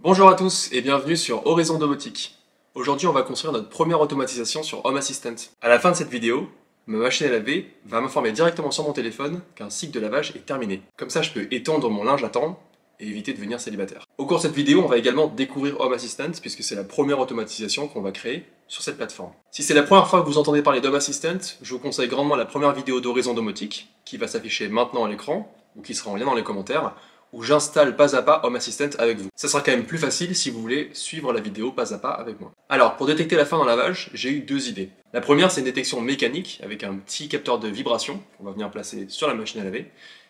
Bonjour à tous et bienvenue sur Horizon Domotique. Aujourd'hui on va construire notre première automatisation sur Home Assistant. À la fin de cette vidéo, ma machine à laver va m'informer directement sur mon téléphone qu'un cycle de lavage est terminé. Comme ça je peux étendre mon linge à temps et éviter de devenir célibataire. Au cours de cette vidéo, on va également découvrir Home Assistant puisque c'est la première automatisation qu'on va créer sur cette plateforme. Si c'est la première fois que vous entendez parler d'Home Assistant, je vous conseille grandement la première vidéo d'Horizon Domotique qui va s'afficher maintenant à l'écran ou qui sera en lien dans les commentaires, où j'installe pas à pas Home Assistant avec vous. Ça sera quand même plus facile si vous voulez suivre la vidéo pas à pas avec moi. Alors, pour détecter la fin d'un lavage, j'ai eu deux idées. La première, c'est une détection mécanique avec un petit capteur de vibration qu'on va venir placer sur la machine à laver.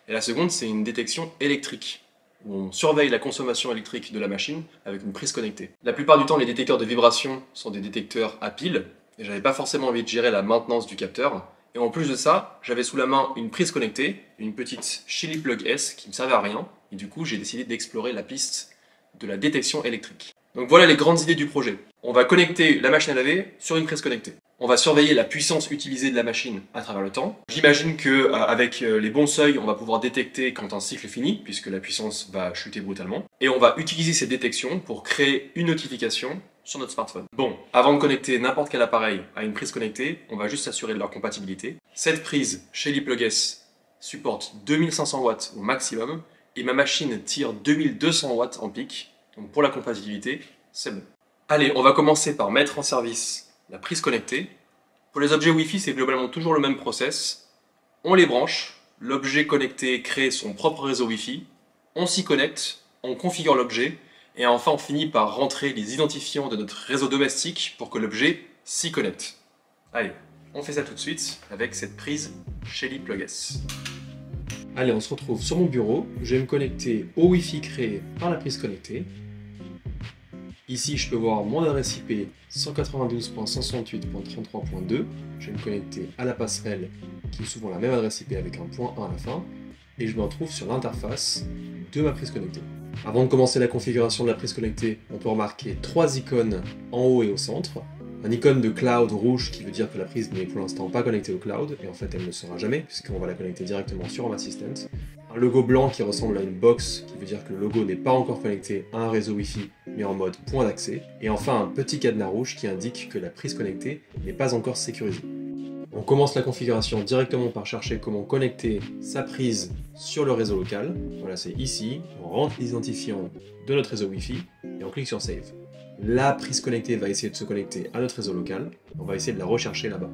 Et la seconde, c'est une détection électrique, où on surveille la consommation électrique de la machine avec une prise connectée. La plupart du temps, les détecteurs de vibration sont des détecteurs à pile, et j'avais pas forcément envie de gérer la maintenance du capteur. Et en plus de ça, j'avais sous la main une prise connectée, une petite Shelly Plug S qui ne servait à rien. Et du coup, j'ai décidé d'explorer la piste de la détection électrique. Donc voilà les grandes idées du projet. On va connecter la machine à laver sur une prise connectée. On va surveiller la puissance utilisée de la machine à travers le temps. J'imagine qu'avec les bons seuils, on va pouvoir détecter quand un cycle est fini, puisque la puissance va chuter brutalement. Et on va utiliser ces détections pour créer une notification sur notre smartphone. Bon, avant de connecter n'importe quel appareil à une prise connectée, on va juste s'assurer de leur compatibilité. Cette prise Shelly Plug S supporte 2500 watts au maximum, et ma machine tire 2200 watts en pic, donc pour la compatibilité, c'est bon. Allez, on va commencer par mettre en service la prise connectée. Pour les objets Wi-Fi, c'est globalement toujours le même process. On les branche, l'objet connecté crée son propre réseau Wi-Fi, on s'y connecte, on configure l'objet, et enfin on finit par rentrer les identifiants de notre réseau domestique pour que l'objet s'y connecte. Allez, on fait ça tout de suite avec cette prise Shelly Plug S. Allez, on se retrouve sur mon bureau. Je vais me connecter au Wi-Fi créé par la prise connectée. Ici, je peux voir mon adresse IP 192.168.33.2. Je vais me connecter à la passerelle qui est souvent la même adresse IP avec un point 1 à la fin. Et je me retrouve sur l'interface de ma prise connectée. Avant de commencer la configuration de la prise connectée, on peut remarquer trois icônes en haut et au centre. Un icône de cloud rouge qui veut dire que la prise n'est pour l'instant pas connectée au cloud, et en fait elle ne le sera jamais, puisqu'on va la connecter directement sur Home Assistant. Un logo blanc qui ressemble à une box, qui veut dire que le logo n'est pas encore connecté à un réseau Wi-Fi, mais en mode point d'accès. Et enfin un petit cadenas rouge qui indique que la prise connectée n'est pas encore sécurisée. On commence la configuration directement par chercher comment connecter sa prise sur le réseau local. Voilà, c'est ici, on rentre l'identifiant de notre réseau Wi-Fi, et on clique sur Save. La prise connectée va essayer de se connecter à notre réseau local. On va essayer de la rechercher là-bas.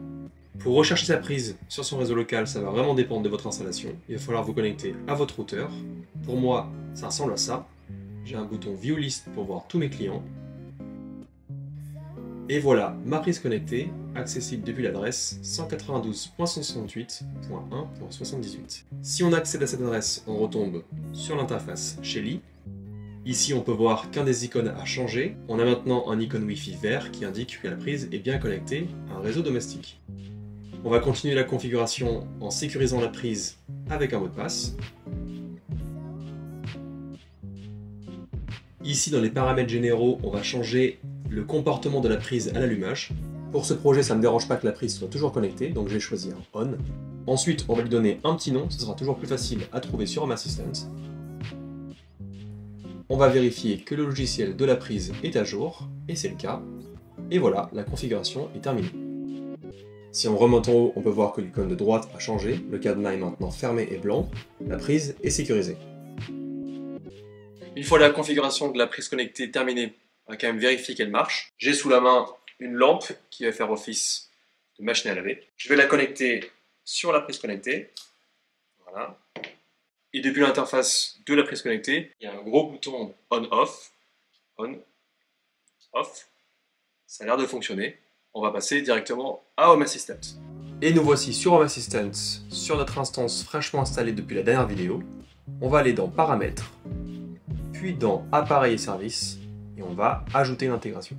Pour rechercher sa prise sur son réseau local, ça va vraiment dépendre de votre installation. Il va falloir vous connecter à votre routeur. Pour moi, ça ressemble à ça. J'ai un bouton View List pour voir tous mes clients. Et voilà, ma prise connectée, accessible depuis l'adresse 192.168.1.78. Si on accède à cette adresse, on retombe sur l'interface Shelly. Ici, on peut voir qu'un des icônes a changé. On a maintenant un icône Wi-Fi vert qui indique que la prise est bien connectée à un réseau domestique. On va continuer la configuration en sécurisant la prise avec un mot de passe. Ici, dans les paramètres généraux, on va changer le comportement de la prise à l'allumage. Pour ce projet, ça ne me dérange pas que la prise soit toujours connectée, donc je vais choisir On. Ensuite, on va lui donner un petit nom, ce sera toujours plus facile à trouver sur Home Assistant. On va vérifier que le logiciel de la prise est à jour, et c'est le cas. Et voilà, la configuration est terminée. Si on remonte en haut, on peut voir que l'icône de droite a changé, le cadenas est maintenant fermé et blanc, la prise est sécurisée. Une fois la configuration de la prise connectée terminée, on va quand même vérifier qu'elle marche. J'ai sous la main une lampe qui va faire office de machine à laver. Je vais la connecter sur la prise connectée. Voilà. Et depuis l'interface de la prise connectée, il y a un gros bouton On-Off. On-Off. Ça a l'air de fonctionner. On va passer directement à Home Assistant. Et nous voici sur Home Assistant, sur notre instance fraîchement installée depuis la dernière vidéo. on va aller dans Paramètres, puis dans Appareil et services, et on va ajouter une intégration.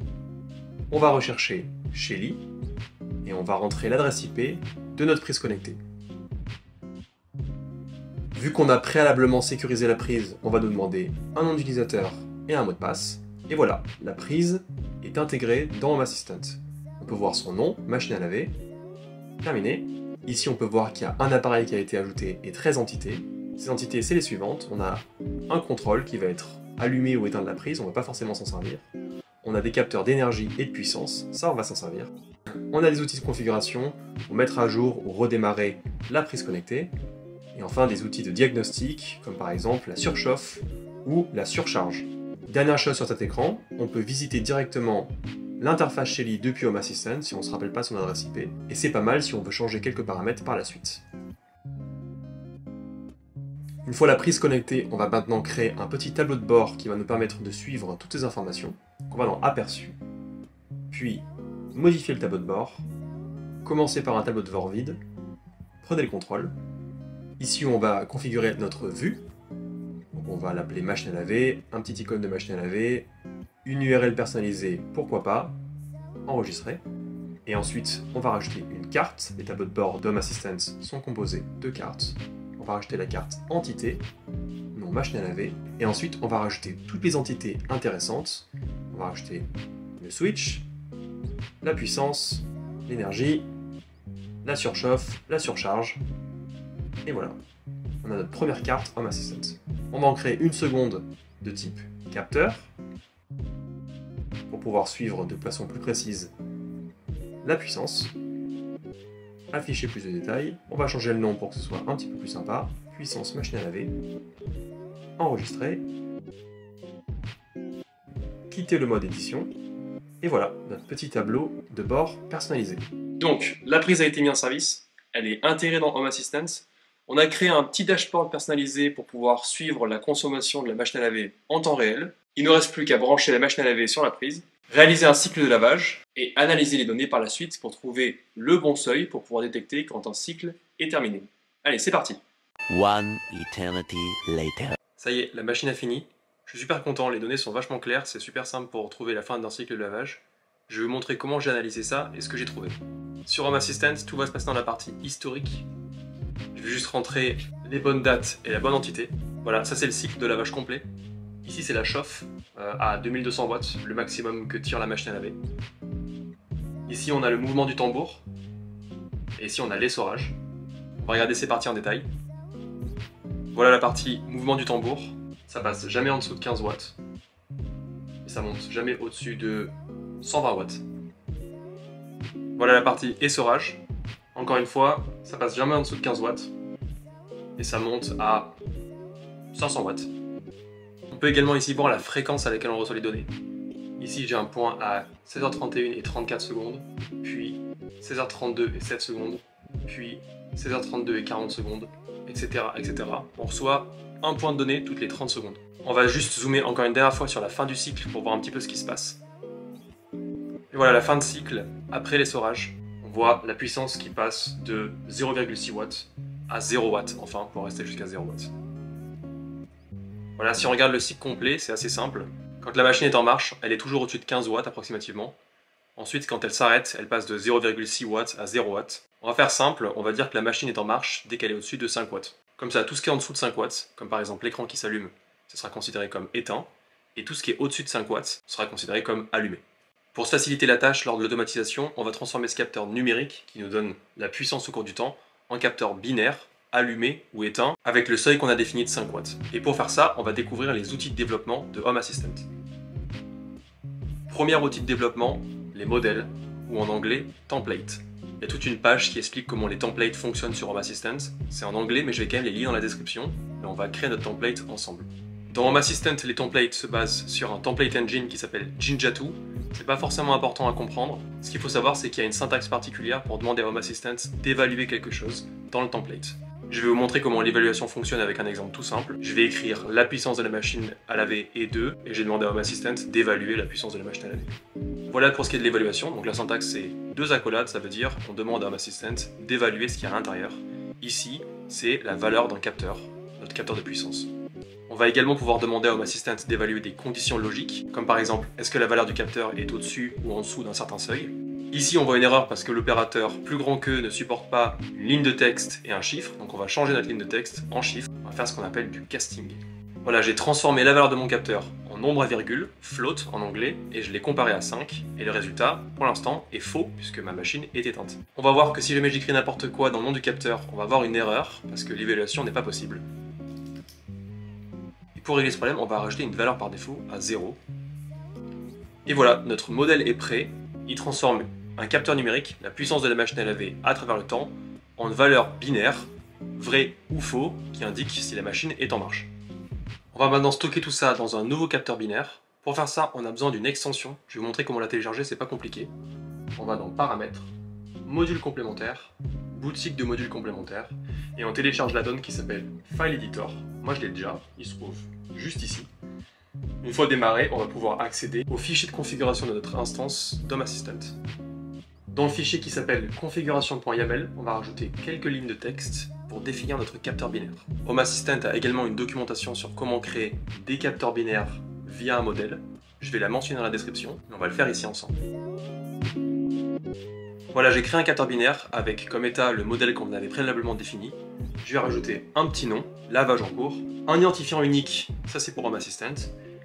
On va rechercher Shelly, et on va rentrer l'adresse IP de notre prise connectée. Vu qu'on a préalablement sécurisé la prise, on va nous demander un nom d'utilisateur et un mot de passe. Et voilà, la prise est intégrée dans Home Assistant. On peut voir son nom, machine à laver, terminé. Ici, on peut voir qu'il y a un appareil qui a été ajouté et 13 entités. Ces entités, c'est les suivantes. On a un contrôle qui va être allumé ou éteindre la prise, on ne va pas forcément s'en servir. On a des capteurs d'énergie et de puissance, ça on va s'en servir. On a des outils de configuration pour mettre à jour ou redémarrer la prise connectée. Et enfin des outils de diagnostic, comme par exemple la surchauffe ou la surcharge. Dernière chose sur cet écran, on peut visiter directement l'interface Shelly depuis Home Assistant si on ne se rappelle pas son adresse IP. Et c'est pas mal si on veut changer quelques paramètres par la suite. Une fois la prise connectée, on va maintenant créer un petit tableau de bord qui va nous permettre de suivre toutes ces informations. On va dans Aperçu, puis modifier le tableau de bord, commencer par un tableau de bord vide, prenez le contrôle. Ici, on va configurer notre vue. Donc on va l'appeler machine à laver, un petit icône de machine à laver, une URL personnalisée, pourquoi pas, enregistrer. Et ensuite, on va rajouter une carte. Les tableaux de bord d'Home Assistant sont composés de cartes. On va rajouter la carte entité, nom machine à laver, et ensuite on va rajouter toutes les entités intéressantes. On va rajouter le switch, la puissance, l'énergie, la surchauffe, la surcharge, et voilà. On a notre première carte Home Assistant. On va en créer une seconde de type capteur, pour pouvoir suivre de façon plus précise la puissance. Afficher plus de détails, on va changer le nom pour que ce soit un petit peu plus sympa, puissance machine à laver, enregistrer, quitter le mode édition, et voilà, notre petit tableau de bord personnalisé. Donc, la prise a été mise en service, elle est intégrée dans Home Assistant, on a créé un petit dashboard personnalisé pour pouvoir suivre la consommation de la machine à laver en temps réel. Il ne reste plus qu'à brancher la machine à laver sur la prise, réaliser un cycle de lavage et analyser les données par la suite pour trouver le bon seuil pour pouvoir détecter quand un cycle est terminé. Allez, c'est parti. One eternity later. Ça y est, la machine a fini. Je suis super content, les données sont vachement claires, c'est super simple pour trouver la fin d'un cycle de lavage. Je vais vous montrer comment j'ai analysé ça et ce que j'ai trouvé. Sur Home Assistant, tout va se passer dans la partie historique. Je vais juste rentrer les bonnes dates et la bonne entité. Voilà, ça c'est le cycle de lavage complet. Ici c'est la chauffe à 2200 watts, le maximum que tire la machine à laver. Ici on a le mouvement du tambour. Et ici on a l'essorage. On va regarder ces parties en détail. Voilà la partie mouvement du tambour. Ça passe jamais en dessous de 15 watts. Et ça monte jamais au-dessus de 120 watts. Voilà la partie essorage. Encore une fois, ça passe jamais en dessous de 15 watts. Et ça monte à 500 watts. On peut également ici voir la fréquence à laquelle on reçoit les données. Ici j'ai un point à 16h31 et 34 secondes, puis 16h32 et 7 secondes, puis 16h32 et 40 secondes, etc. etc. On reçoit un point de données toutes les 30 secondes. On va juste zoomer encore une dernière fois sur la fin du cycle pour voir un petit peu ce qui se passe. Et voilà la fin de cycle après l'essorage. On voit la puissance qui passe de 0,6 watts à 0 watts, enfin pour rester jusqu'à 0 watts. Voilà, si on regarde le cycle complet, c'est assez simple. Quand la machine est en marche, elle est toujours au-dessus de 15 watts approximativement. Ensuite, quand elle s'arrête, elle passe de 0,6 watts à 0 watts. On va faire simple, on va dire que la machine est en marche dès qu'elle est au-dessus de 5 watts. Comme ça, tout ce qui est en dessous de 5 watts, comme par exemple l'écran qui s'allume, ce sera considéré comme éteint, et tout ce qui est au-dessus de 5 watts sera considéré comme allumé. Pour se faciliter la tâche lors de l'automatisation, on va transformer ce capteur numérique, qui nous donne la puissance au cours du temps, en capteur binaire, allumé ou éteint, avec le seuil qu'on a défini de 5 watts. Et pour faire ça, on va découvrir les outils de développement de Home Assistant. Premier outil de développement, les modèles, ou en anglais, template. Il y a toute une page qui explique comment les templates fonctionnent sur Home Assistant. C'est en anglais, mais je vais quand même les lire dans la description, et on va créer notre template ensemble. Dans Home Assistant, les templates se basent sur un template engine qui s'appelle Jinja2. C'est pas forcément important à comprendre. Ce qu'il faut savoir, c'est qu'il y a une syntaxe particulière pour demander à Home Assistant d'évaluer quelque chose dans le template. Je vais vous montrer comment l'évaluation fonctionne avec un exemple tout simple. Je vais écrire la puissance de la machine à laver est 2 et j'ai demandé à Home Assistant d'évaluer la puissance de la machine à laver. Voilà pour ce qui est de l'évaluation. Donc la syntaxe c'est deux accolades, ça veut dire qu'on demande à Home Assistant d'évaluer ce qu'il y a à l'intérieur. Ici, c'est la valeur d'un capteur. Notre capteur de puissance. On va également pouvoir demander à Home Assistant d'évaluer des conditions logiques, comme par exemple, est-ce que la valeur du capteur est au-dessus ou en dessous d'un certain seuil. Ici, on voit une erreur parce que l'opérateur plus grand qu'eux ne supporte pas une ligne de texte et un chiffre, donc on va changer notre ligne de texte en chiffre. On va faire ce qu'on appelle du casting. Voilà, j'ai transformé la valeur de mon capteur en nombre à virgule, float en anglais, et je l'ai comparé à 5, et le résultat, pour l'instant, est faux, puisque ma machine est éteinte. On va voir que si jamais j'écris n'importe quoi dans le nom du capteur, on va avoir une erreur, parce que l'évaluation n'est pas possible. Et pour régler ce problème, on va rajouter une valeur par défaut à 0. Et voilà, notre modèle est prêt. Il transforme un capteur numérique, la puissance de la machine à laver à travers le temps, en une valeur binaire, vrai ou faux, qui indique si la machine est en marche. On va maintenant stocker tout ça dans un nouveau capteur binaire. Pour faire ça, on a besoin d'une extension. Je vais vous montrer comment la télécharger, c'est pas compliqué. On va dans Paramètres, Module complémentaire, Boutique de modules complémentaires, et on télécharge la donne qui s'appelle File Editor. Moi je l'ai déjà, il se trouve juste ici. Une fois démarré, on va pouvoir accéder au fichier de configuration de notre instance d'Home Assistant. Dans le fichier qui s'appelle configuration.yaml, on va rajouter quelques lignes de texte pour définir notre capteur binaire. Home Assistant a également une documentation sur comment créer des capteurs binaires via un modèle. Je vais la mentionner dans la description, mais on va le faire ici ensemble. Voilà, j'ai créé un capteur binaire avec comme état le modèle qu'on avait préalablement défini. Je vais rajouter un petit nom, lavage en cours, un identifiant unique, ça c'est pour Home Assistant.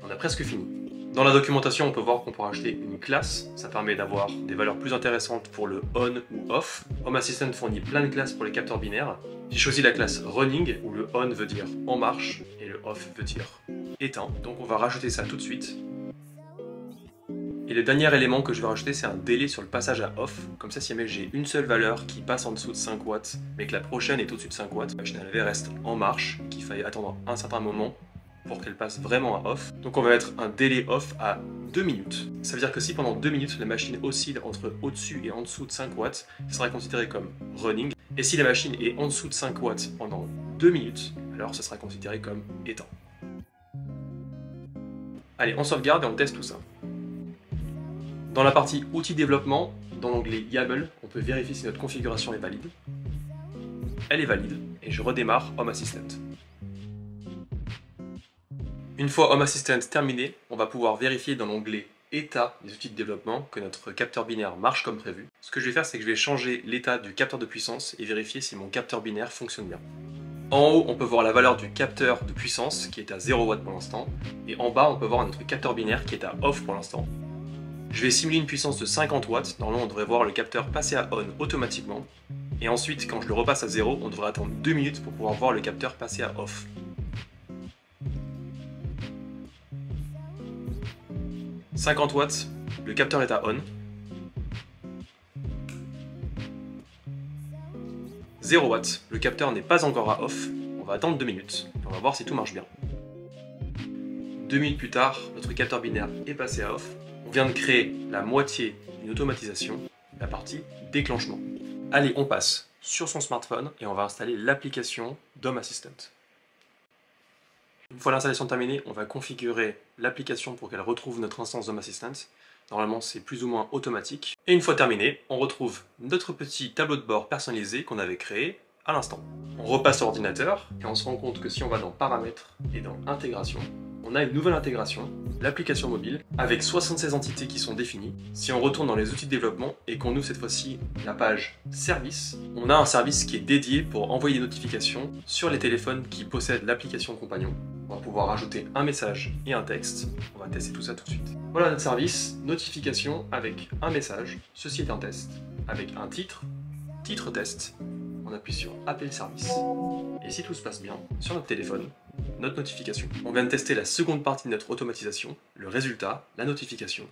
On a presque fini. Dans la documentation, on peut voir qu'on peut rajouter une classe. Ça permet d'avoir des valeurs plus intéressantes pour le on ou off. Home Assistant fournit plein de classes pour les capteurs binaires. J'ai choisi la classe running, où le on veut dire en marche et le off veut dire éteint. Donc on va rajouter ça tout de suite. Et le dernier élément que je vais rajouter, c'est un délai sur le passage à off. Comme ça, si jamais j'ai une seule valeur qui passe en dessous de 5 watts, mais que la prochaine est au-dessus de 5 watts, la machine à laver reste en marche, qu'il faille attendre un certain moment pour qu'elle passe vraiment à off. Donc on va mettre un délai off à 2 minutes. Ça veut dire que si pendant 2 minutes, la machine oscille entre au-dessus et en dessous de 5 watts, ça sera considéré comme running. Et si la machine est en dessous de 5 watts pendant 2 minutes, alors ça sera considéré comme éteint. Allez, on sauvegarde et on teste tout ça. Dans la partie outils développement, dans l'onglet YAML, on peut vérifier si notre configuration est valide. Elle est valide et je redémarre Home Assistant. Une fois Home Assistant terminé, on va pouvoir vérifier dans l'onglet état des outils de développement que notre capteur binaire marche comme prévu. Ce que je vais faire, c'est que je vais changer l'état du capteur de puissance et vérifier si mon capteur binaire fonctionne bien. En haut, on peut voir la valeur du capteur de puissance qui est à 0 W pour l'instant, et en bas, on peut voir notre capteur binaire qui est à off pour l'instant. Je vais simuler une puissance de 50 watts, normalement on devrait voir le capteur passer à on automatiquement, et ensuite quand je le repasse à 0, on devrait attendre 2 minutes pour pouvoir voir le capteur passer à off. « 50 watts, le capteur est à on. 0 watts, le capteur n'est pas encore à off. On va attendre 2 minutes, on va voir si tout marche bien. 2 minutes plus tard, notre capteur binaire est passé à off. On vient de créer la moitié d'une automatisation, la partie déclenchement. Allez, on passe sur son smartphone et on va installer l'application d'Home Assistant. Une fois l'installation terminée, on va configurer l'application pour qu'elle retrouve notre instance d'Home Assistant. Normalement, c'est plus ou moins automatique. Et une fois terminé, on retrouve notre petit tableau de bord personnalisé qu'on avait créé à l'instant. On repasse sur l'ordinateur et on se rend compte que si on va dans Paramètres et dans Intégration, on a une nouvelle intégration, l'application mobile, avec 76 entités qui sont définies. Si on retourne dans les outils de développement et qu'on ouvre cette fois-ci la page Service, on a un service qui est dédié pour envoyer des notifications sur les téléphones qui possèdent l'application Compagnon. On va pouvoir rajouter un message et un texte. On va tester tout ça tout de suite. Voilà notre service, notification avec un message. Ceci est un test, avec un titre, titre test. On appuie sur Appel service. Et si tout se passe bien, sur notre téléphone, notre notification. On vient de tester la seconde partie de notre automatisation, le résultat, la notification.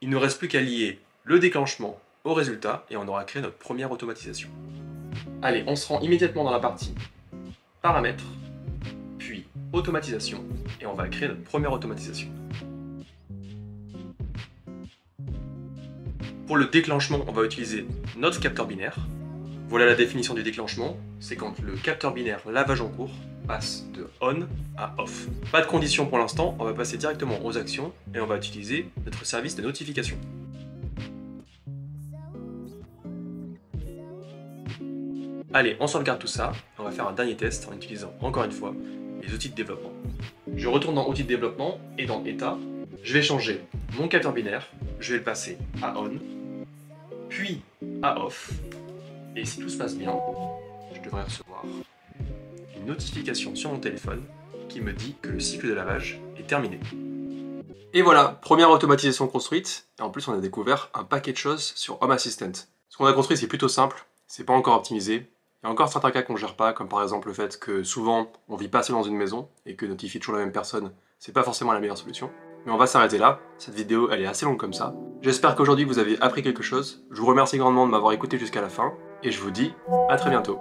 Il ne nous reste plus qu'à lier le déclenchement au résultat et on aura créé notre première automatisation. Allez, on se rend immédiatement dans la partie Paramètres, puis Automatisation, et on va créer notre première automatisation. Pour le déclenchement, on va utiliser notre capteur binaire. Voilà la définition du déclenchement, c'est quand le capteur binaire lavage en cours passe de on à off. Pas de condition pour l'instant, on va passer directement aux actions et on va utiliser notre service de notification. Allez, on sauvegarde tout ça, on va faire un dernier test en utilisant encore une fois les outils de développement. Je retourne dans outils de développement et dans état, je vais changer mon capteur binaire, je vais le passer à on, puis à off, et si tout se passe bien, je devrais recevoir une notification sur mon téléphone qui me dit que le cycle de lavage est terminé. Et voilà, première automatisation construite, et en plus on a découvert un paquet de choses sur Home Assistant. Ce qu'on a construit c'est plutôt simple, c'est pas encore optimisé. Il y a encore certains cas qu'on gère pas, comme par exemple le fait que souvent on vit pas seul dans une maison et que notifier toujours la même personne, c'est pas forcément la meilleure solution. Mais on va s'arrêter là, cette vidéo elle est assez longue comme ça. J'espère qu'aujourd'hui vous avez appris quelque chose, je vous remercie grandement de m'avoir écouté jusqu'à la fin, et je vous dis à très bientôt.